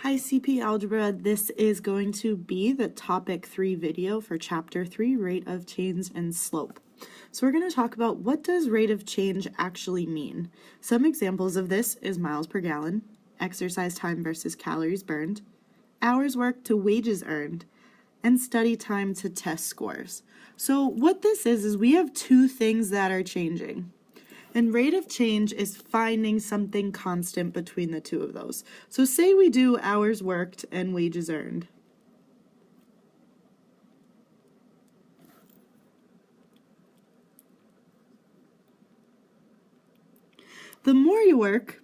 Hi CP Algebra, this is going to be the topic 3 video for chapter 3, rate of change and slope. So we're going to talk about what does rate of change actually mean. Some examples of this is miles per gallon, exercise time versus calories burned, hours worked to wages earned, and study time to test scores. So what this is we have two things that are changing. And rate of change is finding something constant between the two of those. So say we do hours worked and wages earned. The more you work,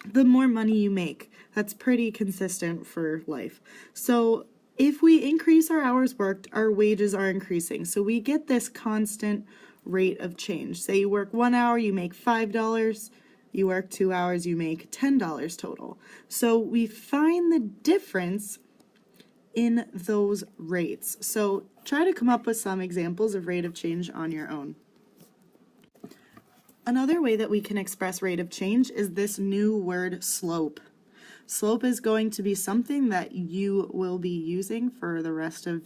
the more money you make. That's pretty consistent for life. So if we increase our hours worked, our wages are increasing. So we get this constant rate of change. Say you work 1 hour, you make $5. You work 2 hours, you make $10 total. So we find the difference in those rates. So try to come up with some examples of rate of change on your own. Another way that we can express rate of change is this new word slope. Slope is going to be something that you will be using for the rest of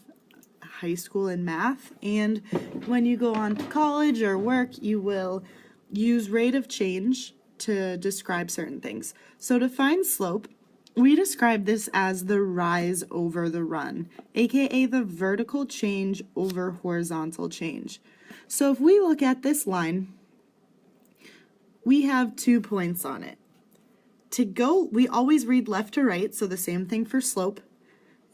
high school in math, and when you go on to college or work, you will use rate of change to describe certain things. So to find slope, we describe this as the rise over the run, aka the vertical change over horizontal change. So if we look at this line, we have 2 points on it. To go, we always read left to right, so the same thing for slope.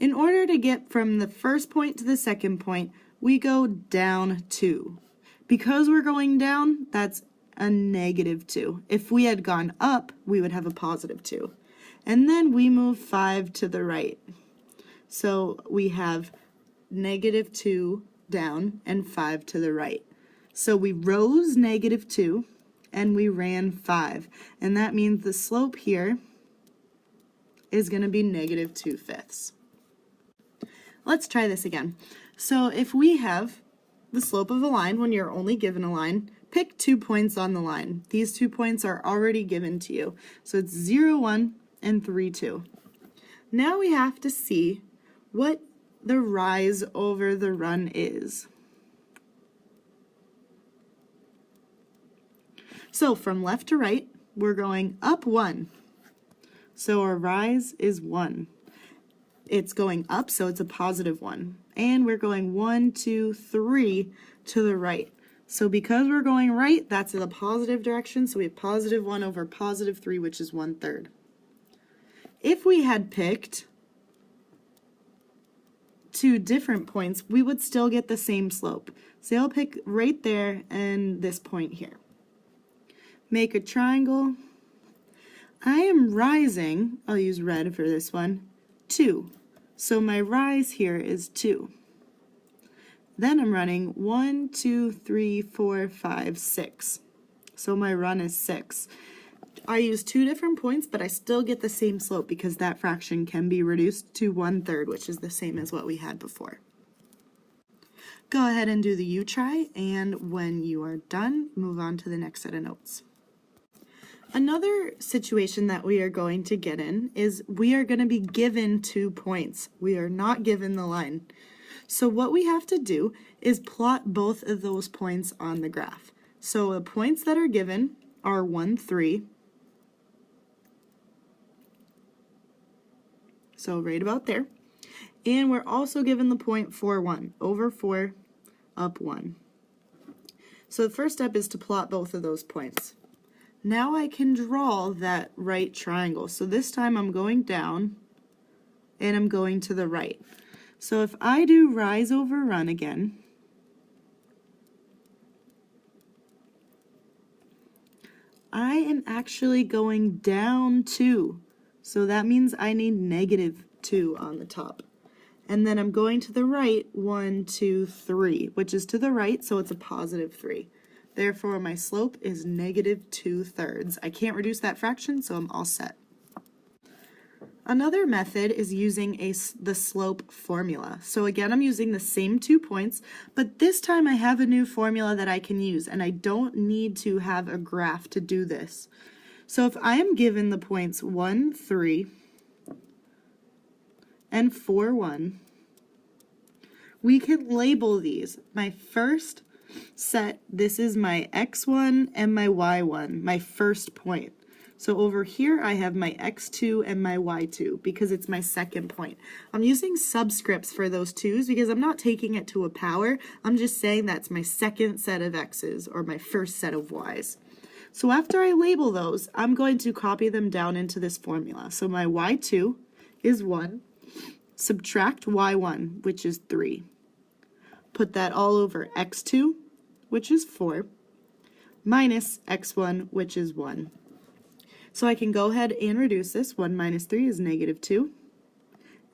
In order to get from the first point to the second point, we go down 2. Because we're going down, that's a -2. If we had gone up, we would have a +2. And then we move 5 to the right. So we have -2 down and 5 to the right. So we rose -2 and we ran 5. And that means the slope here is going to be -2/5. Let's try this again. So if we have the slope of a line, when you're only given a line, pick 2 points on the line. These 2 points are already given to you. So it's 0, 1 and 3, 2. Now we have to see what the rise over the run is. So from left to right, we're going up 1. So our rise is 1. It's going up, so it's a +1. And we're going 1, 2, 3 to the right. So because we're going right, that's in the positive direction, so we have +1 over +3, which is 1/3. If we had picked 2 different points, we would still get the same slope. So I'll pick right there and this point here. Make a triangle. I am rising, I'll use red for this one, 2. So my rise here is 2. Then I'm running 1, 2, 3, 4, 5, 6. So my run is 6. I use 2 different points, but I still get the same slope because that fraction can be reduced to 1/3, which is the same as what we had before. Go ahead and do the U-try, and when you are done, move on to the next set of notes. Another situation that we are going to get in is we are going to be given 2 points. We are not given the line. So what we have to do is plot both of those points on the graph. So the points that are given are 1, 3. So right about there. And we're also given the point 4, 1. Over 4, up 1. So the first step is to plot both of those points. Now I can draw that right triangle. So this time I'm going down and I'm going to the right. So if I do rise over run again, I am actually going down 2. So that means I need -2 on the top. And then I'm going to the right 1, 2, 3, which is to the right, so it's a +3. Therefore, my slope is -2/3. I can't reduce that fraction, so I'm all set. Another method is using the slope formula. So again, I'm using the same 2 points, but this time I have a new formula that I can use, and I don't need to have a graph to do this. So if I am given the points 1, 3, and 4, 1. We can label these. My first set, this is my x1 and my y1, my first point. So over here I have my x2 and my y2 because it's my second point. I'm using subscripts for those 2's because I'm not taking it to a power. I'm just saying that's my second set of x's or my first set of y's. So after I label those, I'm going to copy them down into this formula. So my y2 is 1, subtract y1, which is 3. Put that all over x2, which is 4, minus x1, which is 1. So I can go ahead and reduce this. 1 minus 3 is -2.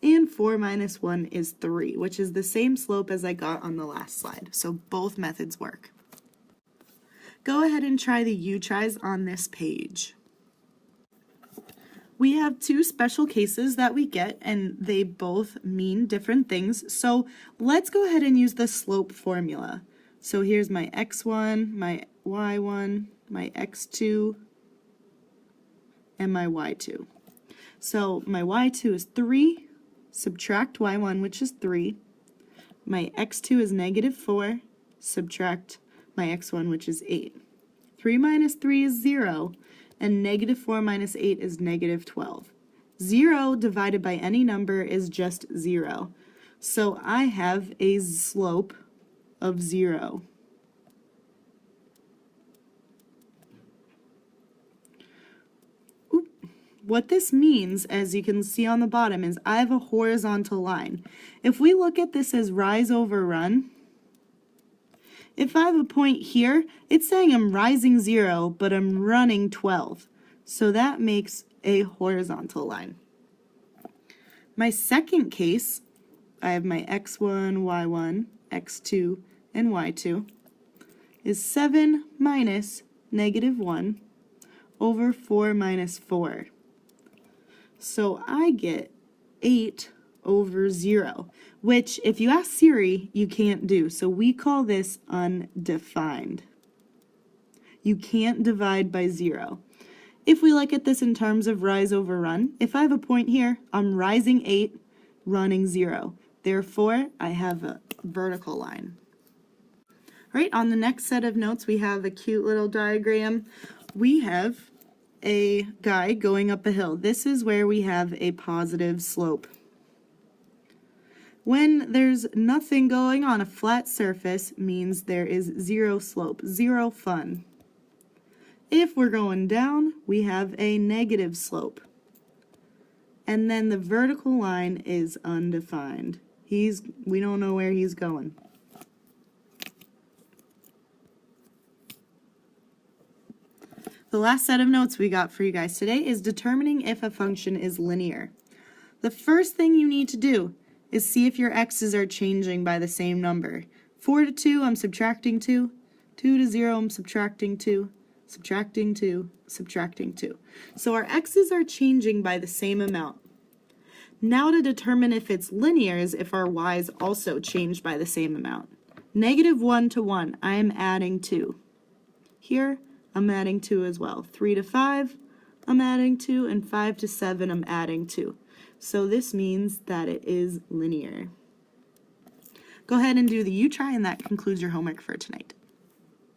And 4 minus 1 is 3, which is the same slope as I got on the last slide. So both methods work. Go ahead and try the U-tries on this page. We have 2 special cases that we get, and they both mean different things. So let's go ahead and use the slope formula. So here's my x1, my y1, my x2, and my y2. So my y2 is 3, subtract y1, which is 3. My x2 is -4, subtract my x1, which is 8. 3 minus 3 is 0, and -4 minus 8 is -12. 0 divided by any number is just 0. So I have a slope of 0. What this means, as you can see on the bottom, is I have a horizontal line. If we look at this as rise over run, if I have a point here, it's saying I'm rising 0, but I'm running 12. So that makes a horizontal line. My second case, I have my x1, y1, x2, and y2, is 7 minus -1 over 4 minus 4. So I get 8 over 0, which if you ask Siri, you can't do. So we call this undefined. You can't divide by 0. If we look at this in terms of rise over run, if I have a point here, I'm rising 8, running 0. Therefore, I have a vertical line. All right, on the next set of notes, we have a cute little diagram. We have a guy going up a hill. This is where we have a positive slope. When there's nothing going on, a flat surface means there is 0 slope, 0 fun. If we're going down, we have a negative slope. And then the vertical line is undefined. We don't know where he's going. The last set of notes we got for you guys today is determining if a function is linear. The first thing you need to do is see if your x's are changing by the same number. 4 to 2, I'm subtracting 2. 2 to 0, I'm subtracting 2. Subtracting 2, subtracting 2. So our x's are changing by the same amount. Now to determine if it's linear is if our y's also change by the same amount. -1 to 1, I am adding 2. Here, I'm adding 2 as well. 3 to 5, I'm adding 2, and 5 to 7, I'm adding 2. So this means that it is linear. Go ahead and do the U-try, and that concludes your homework for tonight.